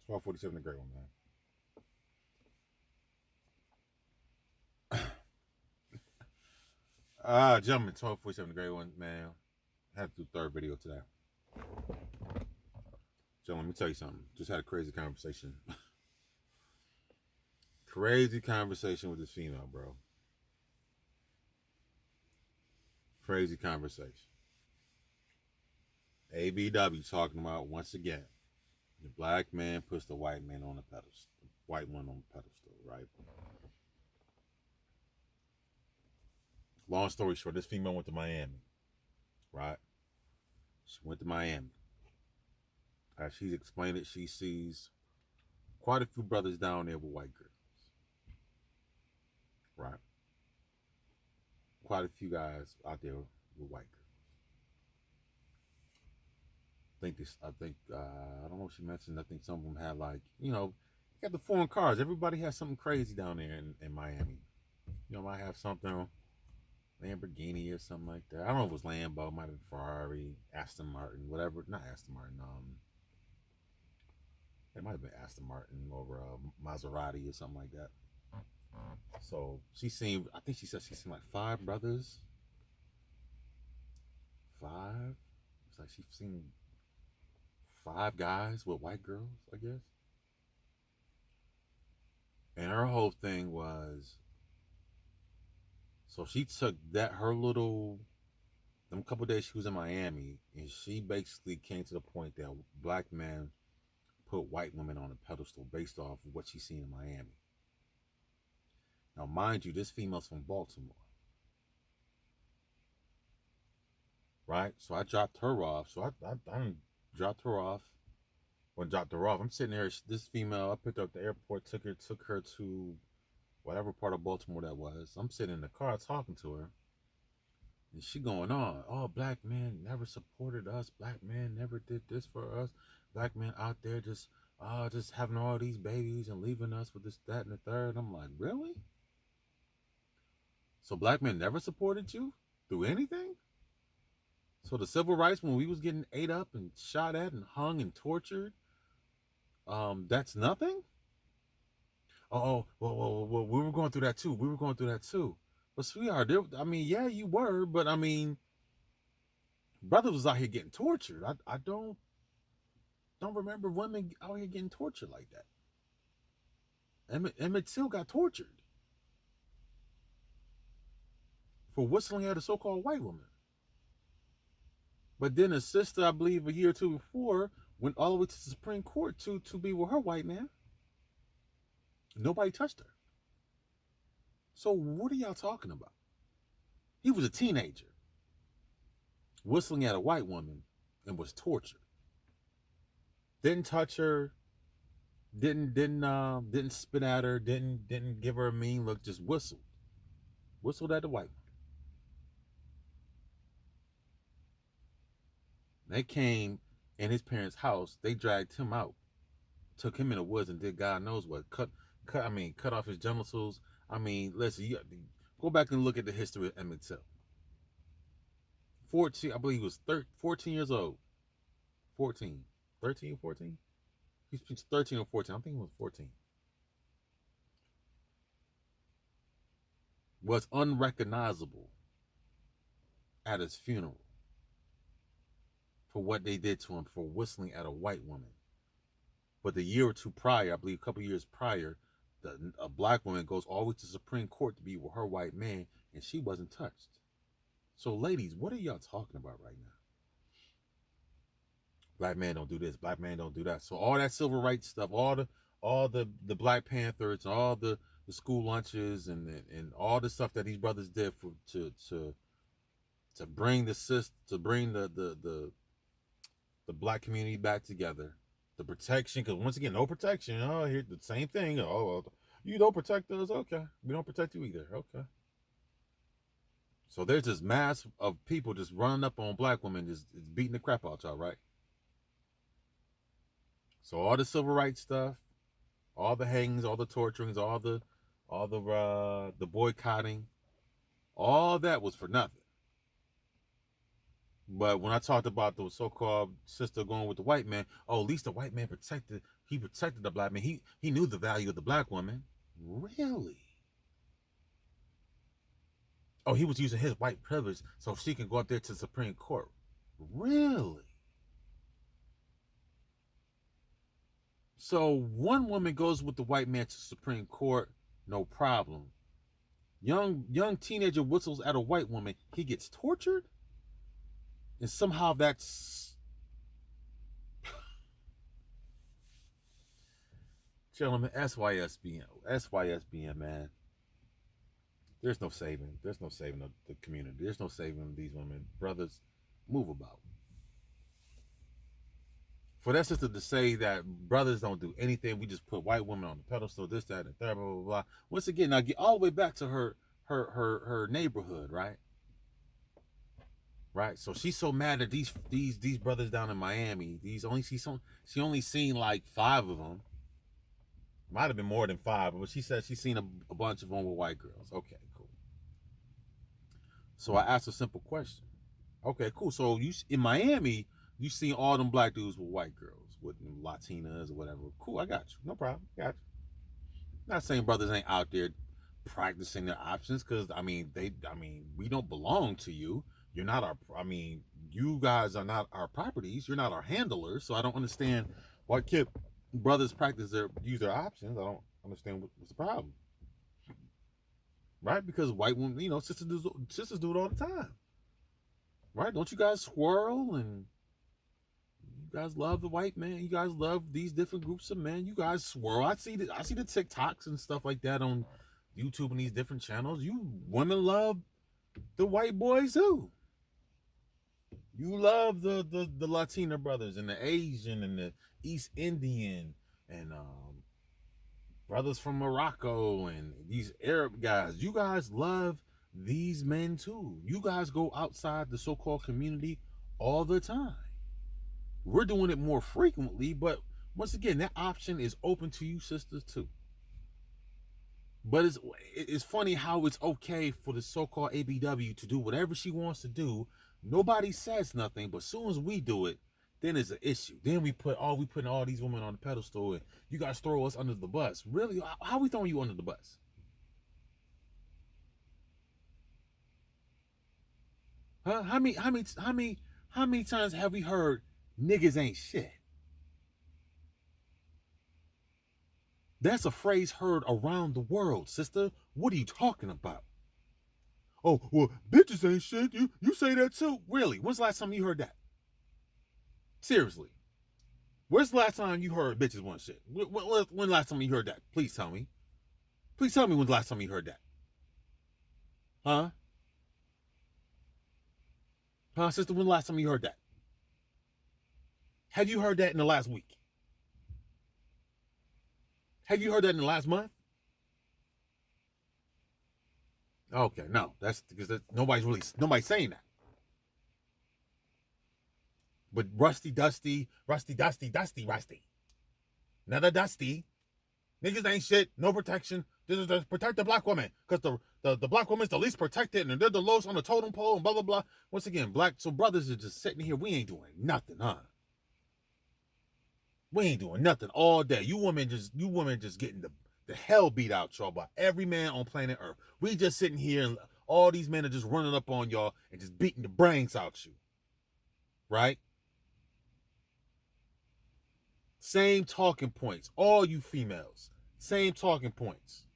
1247, the great one, man. Gentlemen, 1247, the great one, man. I had to do third video today. Gentlemen, let me tell you something. Just had a crazy conversation. Crazy conversation with this female, bro. Crazy conversation. ABW talking about, once again, the black man puts the white man on the pedestal. The white one on the pedestal, right? Long story short, this female went to Miami, right? She went to Miami. As she's explained it, she sees quite a few brothers down there with white girls, right? Quite a few guys out there with white girls. I don't know if she mentioned. I think some of them had, like, got the foreign cars. Everybody has something crazy down there in Miami. Might have something Lamborghini or something like that. I don't know if it was Lambo, might have been Ferrari, Aston Martin, whatever. Not Aston Martin. It might have been Aston Martin over a Maserati or something like that. So she seemed. I think she said she seen like five brothers. Five. It's like she seen five guys with white girls, I guess. And her whole thing was, so she took that her little them couple days she was in Miami, and she basically came to the point that black men put white women on a pedestal based off of what she's seen in Miami. Now, mind you, this female's from Baltimore, right? So I dropped her off. So I dropped her off. When I dropped her off, I'm sitting there. This female, I picked her up at the airport, took her to whatever part of Baltimore that was. I'm sitting in the car talking to her, and she going on, oh, black men never supported us. Black men never did this for us. Black men out there just having all these babies and leaving us with this, that, and the third. I'm like, really? So black men never supported you through anything? So the civil rights, when we was getting ate up and shot at and hung and tortured, that's nothing? Well, we were going through that too. We were going through that too. But sweetheart, yeah, you were, but I mean, brothers was out here getting tortured. I don't remember women out here getting tortured like that. Emmett Till got tortured for whistling at a so-called white woman. But then his sister, I believe a year or two before, went all the way to the Supreme Court to be with her white man. Nobody touched her. So what are y'all talking about? He was a teenager whistling at a white woman and was tortured. Didn't touch her, didn't spit at her, didn't give her a mean look, just whistled at the white woman. They came in his parents' house. They dragged him out, took him in the woods, and did God knows what. Cut off his genitals. Listen, go back and look at the history of Emmett Till. 14, I believe he was 14 years old. 14, 13 or 14. He's 13 or 14. I think he was 14. Was unrecognizable at his funeral for what they did to him for whistling at a white woman. But the year or two prior, I believe a couple years prior, a black woman goes all the way to the Supreme Court to be with her white man, and she wasn't touched. So, ladies, what are y'all talking about right now? Black man don't do this. Black man don't do that. So all that civil rights stuff, all the Black Panthers, all the school lunches, and all the stuff that these brothers did to bring the black community back together, the protection, because once again, no protection. Oh, here's the same thing. Oh, well, you don't protect us, okay? We don't protect you either, okay? So there's this mass of people just running up on black women, just beating the crap out y'all, right? So all the civil rights stuff, all the hangings, all the torturings, all the boycotting, all that was for nothing. But when I talked about the so-called sister going with the white man, oh, at least the white man protected He protected the black man. He knew the value of the black woman. Really? Oh, he was using his white privilege so she can go up there to the Supreme Court. Really? So one woman goes with the white man to the Supreme Court, no problem. Young teenager whistles at a white woman. He gets tortured? And somehow that's... Gentlemen, SYSBN, man. There's no saving. There's no saving the community. There's no saving these women. Brothers, move about. For that sister to say that brothers don't do anything, we just put white women on the pedestal, this, that, and third, blah, blah, blah. Once again, now get all the way back to her neighborhood, right? Right. So she's so mad at these brothers down in Miami. She only seen like 5 of them. Might have been more than 5, but she said she's seen a bunch of them with white girls. Okay, cool. So I asked a simple question. Okay, cool. So you in Miami, you seen all them black dudes with white girls, with Latinas or whatever. Cool, I got you. No problem. Got you. Not saying brothers ain't out there practicing their options, because we don't belong to you. You're not our. You guys are not our properties. You're not our handlers. So I don't understand why brothers use their options. I don't understand what's the problem. Right? Because white women, sisters do it all the time. Right? Don't you guys swirl, and you guys love the white man? You guys love these different groups of men. You guys swirl. I see the TikToks and stuff like that on YouTube and these different channels. You women love the white boys too. You love the Latina brothers and the Asian and the East Indian and brothers from Morocco and these Arab guys. You guys love these men too. You guys go outside the so-called community all the time. We're doing it more frequently, but once again, that option is open to you sisters too. But it's funny how it's okay for the so-called ABW to do whatever she wants to do. Nobody says nothing, but as soon as we do it, then it's an issue. Then we putting all these women on the pedestal, and you guys throw us under the bus. Really? How are we throwing you under the bus? Huh? How many times have we heard niggas ain't shit? That's a phrase heard around the world, sister. What are you talking about? Oh, well, bitches ain't shit. You say that too? Really? When's the last time you heard that? Seriously. Where's the last time you heard bitches want shit? When last time you heard that? Please tell me. Please tell me when's the last time you heard that. Huh? Huh, sister? When the last time you heard that? Have you heard that in the last week? Have you heard that in the last month? Okay, no, that's because nobody's saying that. But Rusty. Another Dusty. Niggas ain't shit, no protection. This is to protect the black woman, because the black woman's the least protected, and they're the lowest on the totem pole, and blah, blah, blah. Once again, so brothers are just sitting here. We ain't doing nothing, huh? We ain't doing nothing all day. You women just getting the hell beat out y'all by every man on planet Earth. We just sitting here, and all these men are just running up on y'all and just beating the brains out you. Right? Same talking points. All you females. Same talking points.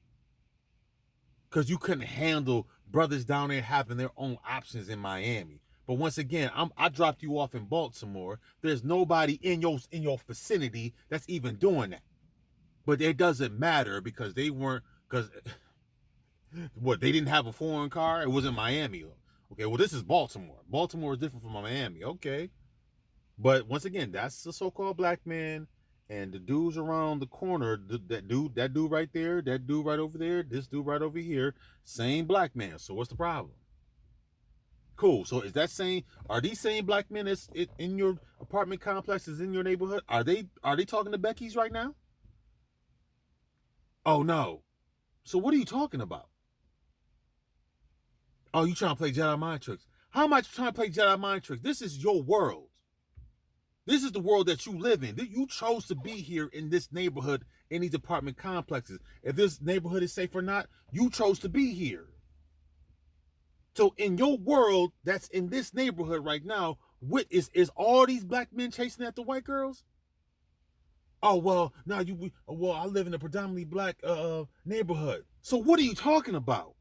Because you couldn't handle brothers down there having their own options in Miami. But once again, I dropped you off in Baltimore. There's nobody in your vicinity that's even doing that. But it doesn't matter, because they didn't have a foreign car? It wasn't Miami. Okay, well, this is Baltimore. Baltimore is different from Miami. Okay. But once again, that's the so-called black man, and the dudes around the corner, that dude right there, that dude right over there, this dude right over here, same black man. So what's the problem? Cool. So are these same black men that's in your apartment complexes in your neighborhood? Are they talking to Becky's right now? Oh no. So what are you talking about? Oh, you trying to play Jedi mind tricks? How am I trying to play Jedi mind tricks? This is your world. This is the world that you live in. You chose to be here in this neighborhood, in these apartment complexes. If this neighborhood is safe or not, you chose to be here. So in your world that's in this neighborhood right now, what is all these black men chasing after white girls? Oh well, now I live in a predominantly black neighborhood. So what are you talking about?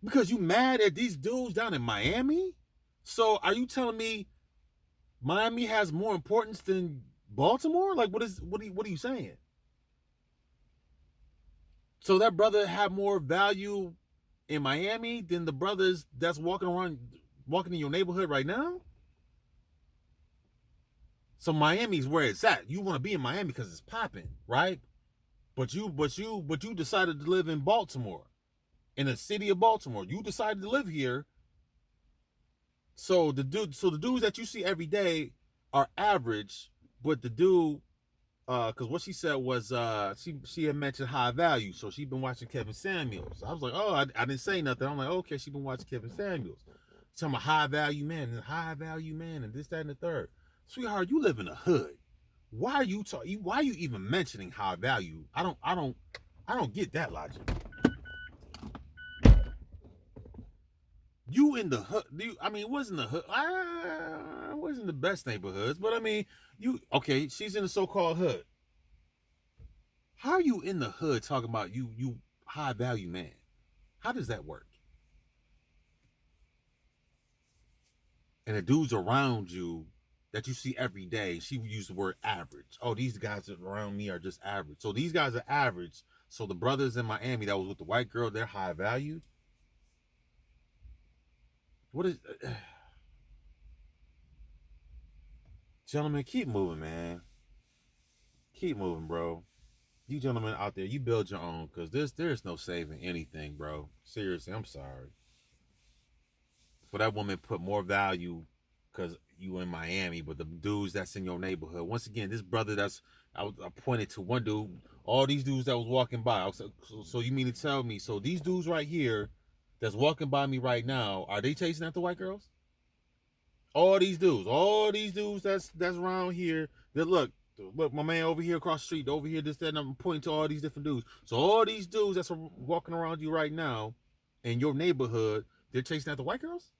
Because you mad at these dudes down in Miami? So are you telling me Miami has more importance than Baltimore? Like what are you saying? So that brother have more value in Miami than the brothers that's walking in your neighborhood right now? So Miami's where it's at. You want to be in Miami because it's popping, right? But you decided to live in Baltimore, in the city of Baltimore. You decided to live here. So the dudes that you see every day are average, but the dude, because what she said was she had mentioned high value, so she'd been watching Kevin Samuels. I was like, oh, I didn't say nothing. I'm like, okay, she's been watching Kevin Samuels. She's talking about high value man, and this, that, and the third. Sweetheart, you live in a hood. Why are you even mentioning high value? I don't get that logic. You in the hood? It wasn't the hood. It wasn't the best neighborhoods, but okay. She's in the so-called hood. How are you in the hood talking about you high value man? How does that work? And the dudes around you that you see every day, she would use the word average. Oh, these guys around me are just average. So these guys are average. So the brothers in Miami that was with the white girl, they're high value. What is gentlemen, keep moving, man. Keep moving, bro. You gentlemen out there, you build your own, because there's no saving anything, bro. Seriously, I'm sorry. For that woman put more value because you in Miami, but the dudes that's in your neighborhood. Once again, this brother I pointed to one dude, all these dudes that was walking by. So you mean to tell me, so these dudes right here that's walking by me right now, are they chasing after white girls? All these dudes that's around here that look, my man over here across the street, over here, this, that, and I'm pointing to all these different dudes. So all these dudes that's walking around you right now in your neighborhood, they're chasing after white girls?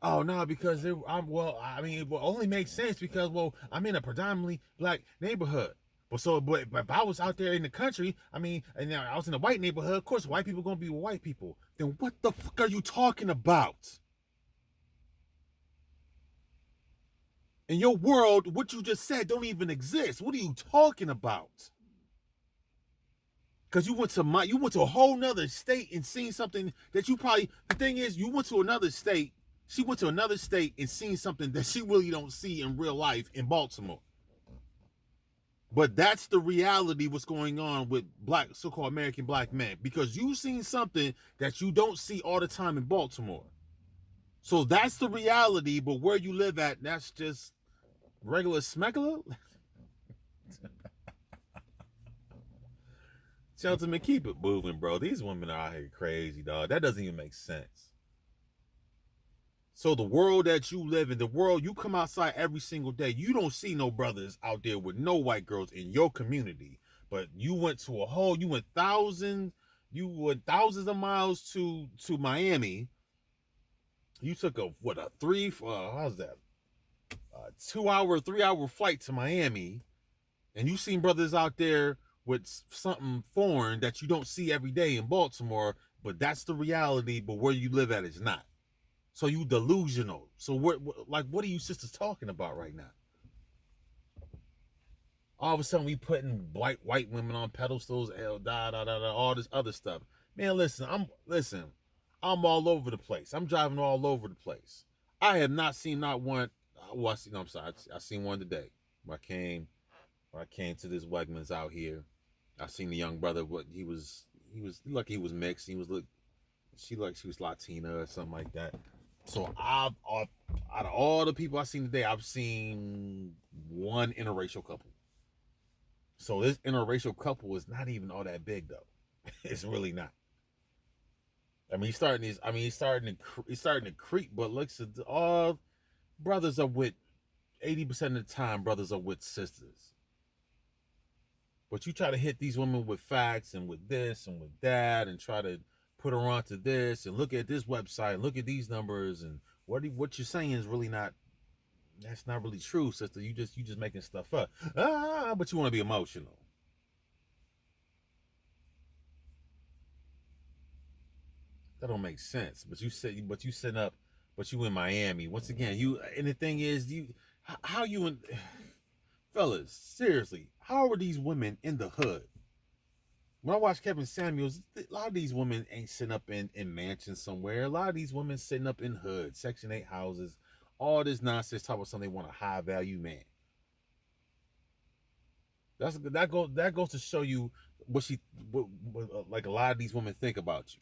Oh no, because it only makes sense because I'm in a predominantly black neighborhood. But if I was out there in the country, and I was in a white neighborhood, of course white people gonna be with white people. Then what the fuck are you talking about? In your world, what you just said don't even exist. What are you talking about? Because you went to a whole nother state and seen something that the thing is, you went to another state. She went to another state and seen something that she really don't see in real life in Baltimore. But that's the reality what's going on with black, so-called American black men. Because you've seen something that you don't see all the time in Baltimore. So that's the reality, but where you live at, that's just regular smegular. Gentlemen, keep it moving, bro. These women are out here crazy, dog. That doesn't even make sense. So the world that you live in, the world you come outside every single day, you don't see no brothers out there with no white girls in your community. But you went thousands of miles to Miami. You took a 2-hour, 3-hour flight to Miami, and you seen brothers out there with something foreign that you don't see every day in Baltimore, but that's the reality, but where you live at is not. So you delusional. So what are you sisters talking about right now? All of a sudden we putting white women on pedestals, all this other stuff. Man, listen, I'm all over the place. I'm driving all over the place. I have not seen not one. Well, I seen one today. When I came to this Wegmans out here, I seen the young brother. He was like he was mixed. She was Latina or something like that. So out of all the people I've seen today, I've seen one interracial couple. So this interracial couple is not even all that big though. It's really not. I mean, he's starting to creep, but looks at all brothers are with 80% of the time. Brothers are with sisters, but you try to hit these women with facts and with this and with that, and try to put her onto this and look at this website, look at these numbers, and what you're saying is really not. That's not really true, sister. You just making stuff up. But you want to be emotional. That don't make sense. But you sitting up, but you in Miami once again. You and the thing is, how you in, fellas, seriously, how are these women in the hood? When I watch Kevin Samuels, a lot of these women ain't sitting up in mansions somewhere. A lot of these women sitting up in hood, Section 8 houses, all this nonsense talking about something they want a high value man. That goes to show you what like a lot of these women think about you.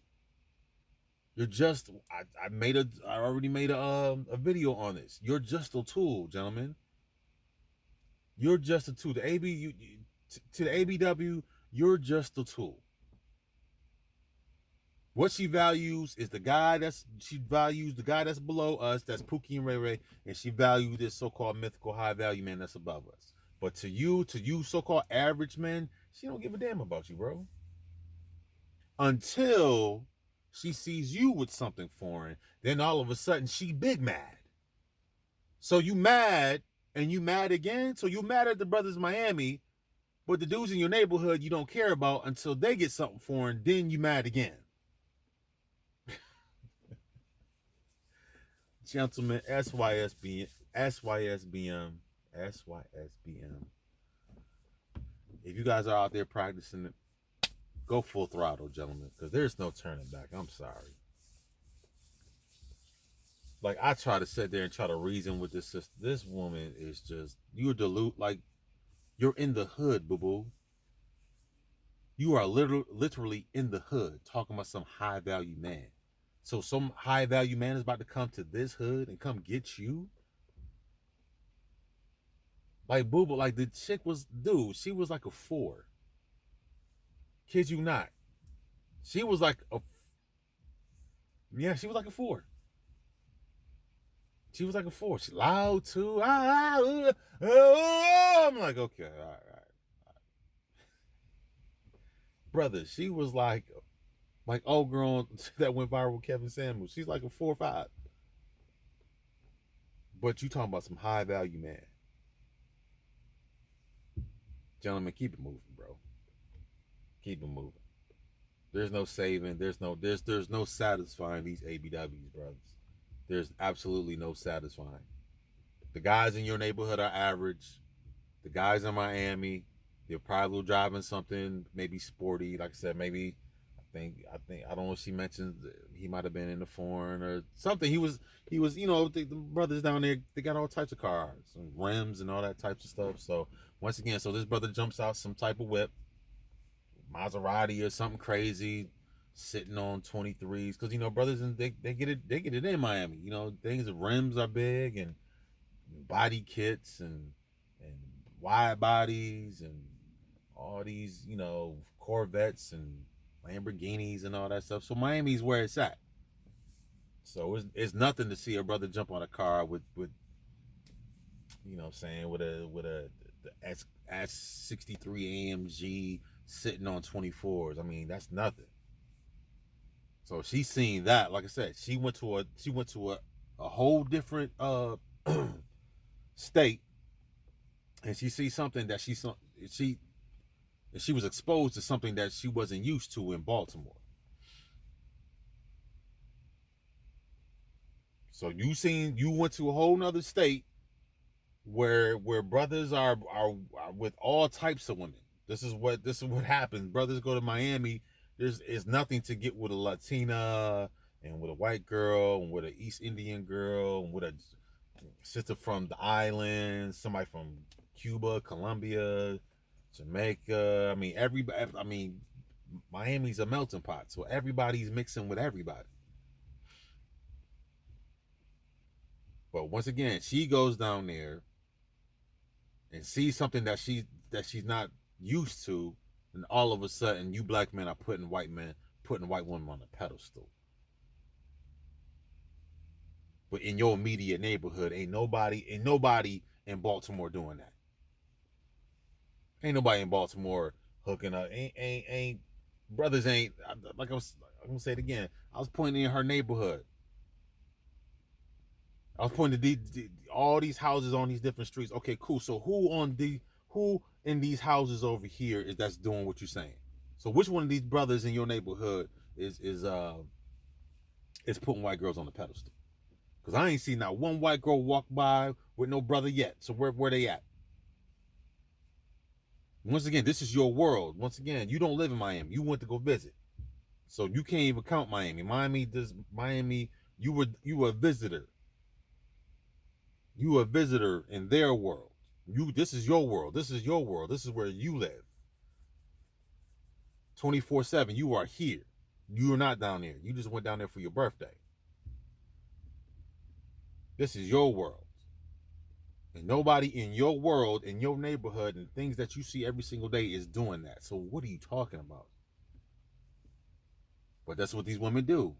You're just I already made a video on this. You're just a tool, gentlemen. You're just a tool. The AB to the ABW, you're just a tool. What she values is she values the guy that's below us, that's Pookie and Ray Ray, and she values this so-called mythical high value man that's above us. But to you so-called average men, she don't give a damn about you, bro. Until she sees you with something foreign, then all of a sudden she big mad. So you mad and you mad again. So you mad at the brothers Miami, but the dudes in your neighborhood you don't care about until they get something foreign. Then you mad again. Gentlemen, SYSBM. If you guys are out there practicing it, go full throttle, gentlemen, because there's no turning back. I'm sorry. Like, I try to sit there and try to reason with this sister. This woman is just, you're like, you're in the hood, boo boo. You are literally in the hood talking about some high value man. So some high value man is about to come to this hood and come get you. Like, boo boo, like the chick was, dude, she was like a 4. Kid you not. She was like she was like a 4. She was like a 4. She loud too. I'm like, okay, all right. Brother, she was like old girl that went viral with Kevin Samuels. She's like a 4 or 5. But you talking about some high value man. Gentlemen, keep it moving, bro. Keep it moving. There's no saving. There's no satisfying these ABWs, brothers. There's absolutely no satisfying. The guys in your neighborhood are average. The guys in Miami, they're probably driving something maybe sporty. Like I said, maybe I don't know if she mentioned he might have been in the foreign or something. He was the brothers down there, they got all types of cars and rims and all that types of stuff. So once again, so this brother jumps out some type of whip, Maserati or something crazy, sitting on 23s, because brothers, and they get it in Miami. Things, the rims are big, and body kits and wide bodies and all these Corvettes and Lamborghinis and all that stuff. So Miami's where it's at. So it's nothing to see a brother jump on a car with saying with the S63 AMG sitting on 24s. I mean, that's nothing. So she's seen that. Like I said, she went to a whole different state, and she sees something that she was exposed to something that she wasn't used to in Baltimore. So you went to a whole nother state where brothers are with all types of women. This is what happens. Brothers go to Miami. There's nothing to get with a Latina and with a white girl and with an East Indian girl and with a sister from the islands, somebody from Cuba, Colombia, Jamaica. I mean, Miami's a melting pot, so everybody's mixing with everybody. But once again, she goes down there and sees something that she's not used to, and all of a sudden, you black men are putting white women on a pedestal. But in your immediate neighborhood, ain't nobody in Baltimore doing that. Ain't nobody in Baltimore hooking up. Ain't brothers ain't like I'm gonna say it again. I was pointing in her neighborhood. I was pointing to all these houses on these different streets. Okay, cool. So who in these houses over here is that's doing what you're saying? So which one of these brothers in your neighborhood is putting white girls on the pedestal? Because I ain't seen not one white girl walk by with no brother yet. So where they at? Once again, this is your world. Once again, you don't live in Miami. You went to go visit. So you can't even count Miami. Miami, you were a visitor. You were a visitor in their world. This is your world. This is your world. This is where you live. 24/7. You are here. You are not down there. You just went down there for your birthday. This is your world. And nobody in your world, in your neighborhood, and things that you see every single day is doing that. So what are you talking about? But that's what these women do.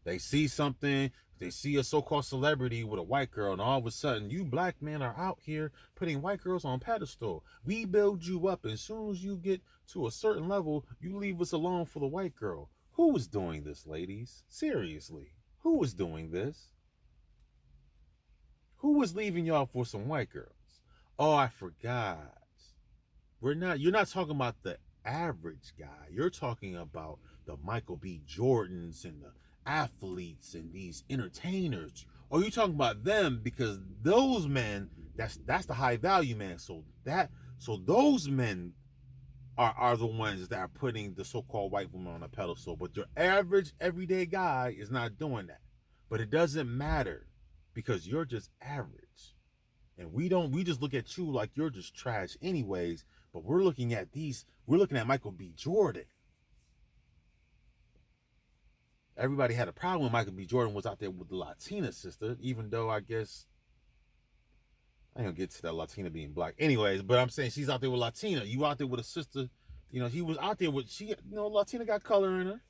They see something, they see a so-called celebrity with a white girl, and all of a sudden, you black men are out here putting white girls on pedestal. We build you up, and as soon as you get to a certain level, you leave us alone for the white girl. Who is doing this, ladies? Seriously, who is doing this? Who was leaving y'all for some white girls? Oh, I forgot. You're not talking about the average guy. You're talking about the Michael B. Jordans and the athletes and these entertainers. Or you talking about them because those men, that's the high value man. So those men are the ones that are putting the so-called white woman on a pedestal. But your average everyday guy is not doing that. But it doesn't matter because you're just average. And we just look at you like you're just trash anyways, but we're looking at Michael B. Jordan. Everybody had a problem when Michael B. Jordan was out there with the Latina sister, even though I guess I ain't gonna get to that Latina being black. Anyways, but I'm saying she's out there with Latina. You out there with a sister, he was out there with Latina got color in her.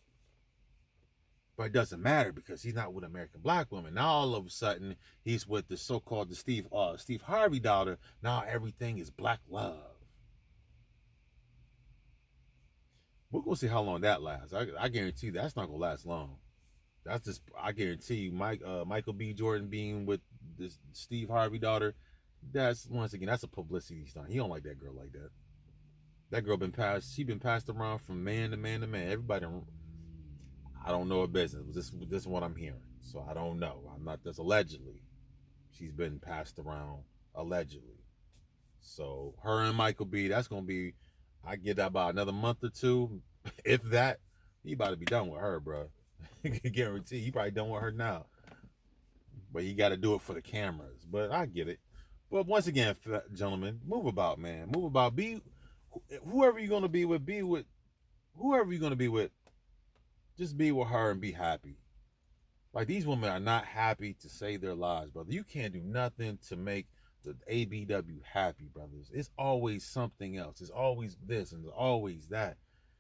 But it doesn't matter because he's not with American black women. Now all of a sudden he's with the so-called Steve Harvey daughter. Now everything is black love. We're gonna see how long that lasts. I guarantee that's not gonna last long. That's just I guarantee you, Michael B. Jordan being with this Steve Harvey daughter. That's once again that's a publicity stunt. He don't like that girl like that. That girl been passed. She been passed around from man to man to man. Everybody. I don't know her business. This is what I'm hearing. So I don't know. I'm not. That's allegedly. She's been passed around allegedly. So her and Michael B. That's gonna be. I get that about another month or two, if that. He about to be done with her, bro. Guarantee. He probably done with her now. But you got to do it for the cameras. But I get it. But once again, gentlemen, move about, man. Move about. Be whoever you're gonna be with. Be with whoever you're gonna be with. Just be with her and be happy. Like these women are not happy to save their lives, brother. You can't do nothing to make the ABW happy, brothers. It's always something else. It's always this and it's always that.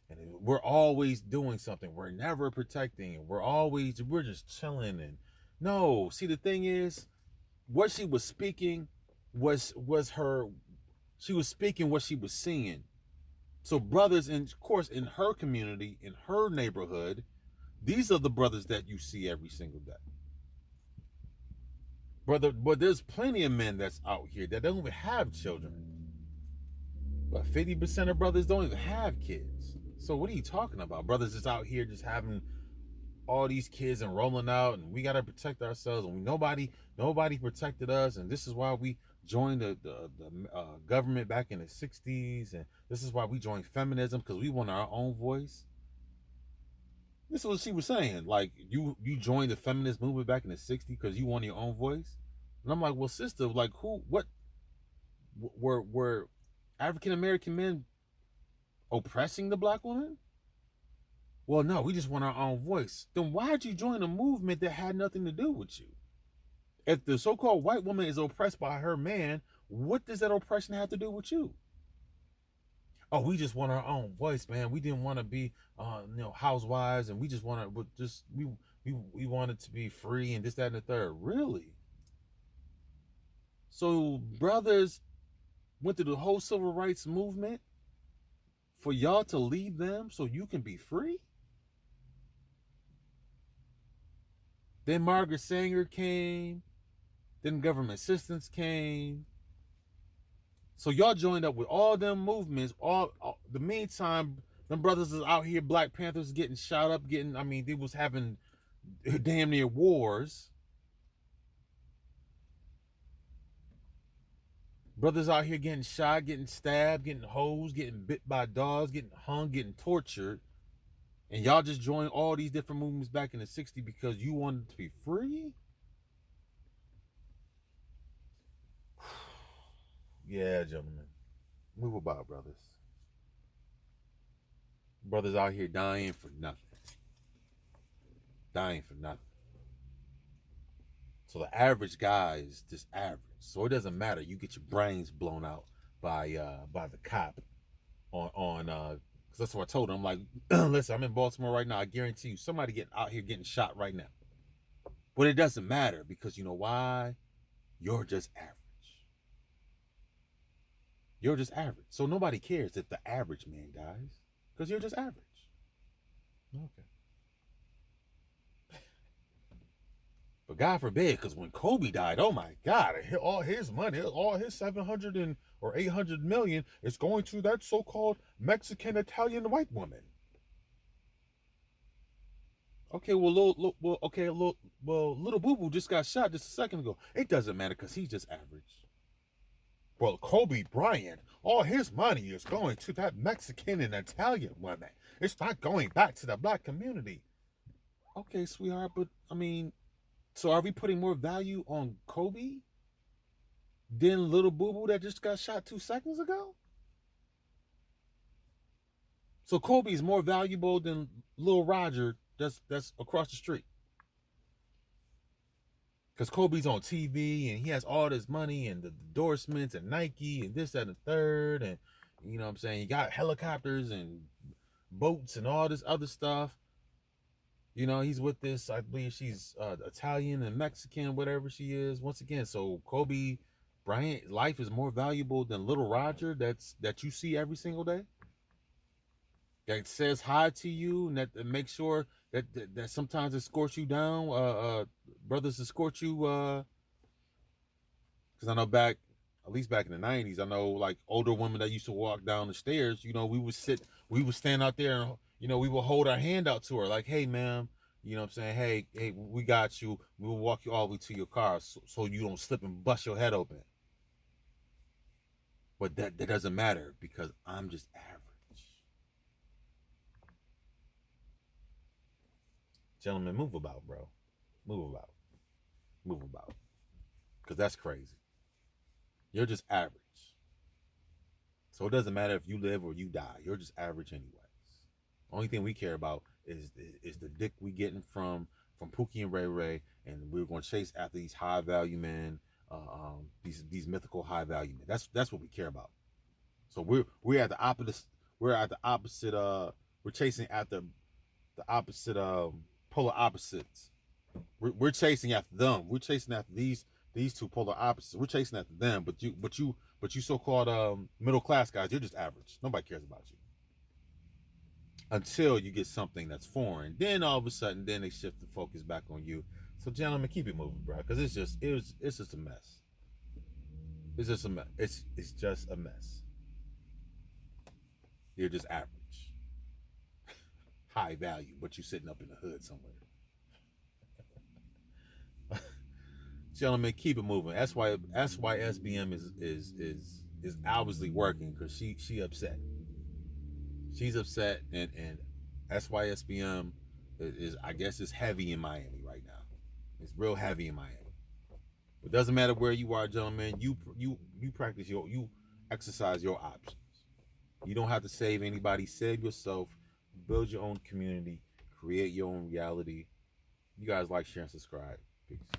And we're always doing something. We're never protecting. We're just chilling. And no, see the thing is, what she was speaking she was speaking what she was seeing. So brothers, and of course, in her community, in her neighborhood, these are the brothers that you see every single day. Brother, but there's plenty of men that's out here that don't even have children. But 50% of brothers don't even have kids. So what are you talking about? Brothers is out here just having all these kids and rolling out, and we gotta protect ourselves, and nobody protected us, and this is why we joined the government back in the 60s, and this is why we joined feminism, because we want our own voice. This is what she was saying. Like, you joined the feminist movement back in the 60s because you wanted your own voice? And I'm like, well, sister, like, were African-American men oppressing the black woman? Well, no, we just want our own voice. Then why'd you join a movement that had nothing to do with you? If the so-called white woman is oppressed by her man, what does that oppression have to do with you? Oh, we just want our own voice, man. We didn't want to be, housewives, and we just want to we wanted to be free and this, that, and the third. Really? So brothers went through the whole civil rights movement for y'all to leave them so you can be free? Then Margaret Sanger came. Then government assistance came. So y'all joined up with all them movements. All the meantime, them brothers is out here, Black Panthers getting shot up, I mean, they was having damn near wars. Brothers out here getting shot, getting stabbed, getting hosed, getting bit by dogs, getting hung, getting tortured. And y'all just joined all these different movements back in the 60s because you wanted to be free? Yeah, gentlemen. Move about, brothers. Brothers out here dying for nothing. Dying for nothing. So the average guy is just average. So it doesn't matter. You get your brains blown out by the cop on because that's what I told him. I'm like, listen, I'm in Baltimore right now. I guarantee you somebody getting out here getting shot right now. But it doesn't matter because you know why? You're just average. You're just average. So nobody cares if the average man dies because you're just average. Okay. But God forbid, because when Kobe died, oh my God, all his money, all his 700 or 800 million is going to that so-called Mexican Italian white woman. Okay, well, little Boo Boo just got shot just a second ago. It doesn't matter because he's just average. Well, Kobe Bryant, all his money is going to that Mexican and Italian woman. It's not going back to the black community. Okay, sweetheart, but I mean, so are we putting more value on Kobe than little Boo Boo that just got shot 2 seconds ago? So Kobe is more valuable than Lil Roger that's across the street. Because Kobe's on TV and he has all this money and the endorsements and Nike and this, that, and the third. And you know what I'm saying? He got helicopters and boats and all this other stuff. You know, he's with this, I believe she's Italian and Mexican, whatever she is. Once again, so Kobe Bryant life is more valuable than little Roger that you see every single day. That says hi to you and that makes sure that sometimes escorts you down. Brothers escort you. Because I know at least back in the 90s, I know like older women that used to walk down the stairs. You know, we would stand out there and we would hold our hand out to her like, hey, ma'am, you know what I'm saying? Hey, we got you. We will walk you all the way to your car so you don't slip and bust your head open. But that doesn't matter because I'm just average. Gentlemen, move about, bro. Move about. Move about. Because that's crazy. You're just average. So it doesn't matter if you live or you die. You're just average anyways. Only thing we care about is the dick we getting from Pookie and Ray Ray, and we're going to chase after these high value men, these mythical high value men. That's what we care about. So we're at the opposite. We're at the opposite. We're chasing after the opposite. Polar opposites. We're chasing after them. We're chasing after these two polar opposites. We're chasing after them. But you so-called middle class guys, you're just average. Nobody cares about you until you get something that's foreign. Then all of a sudden, then they shift the focus back on you. So gentlemen, keep it moving, bro, because it's just a mess. It's just a mess. It's just a mess. You're just average. High value, but you're sitting up in the hood somewhere. Gentlemen, keep it moving. That's why SBM is obviously working because she upset. She's upset, and SYSBM is I guess is heavy in Miami right now. It's real heavy in Miami. It doesn't matter where you are, gentlemen. You practice you exercise your options. You don't have to save anybody. Save yourself. Build your own community. Create your own reality. You guys like, share, and subscribe. Peace.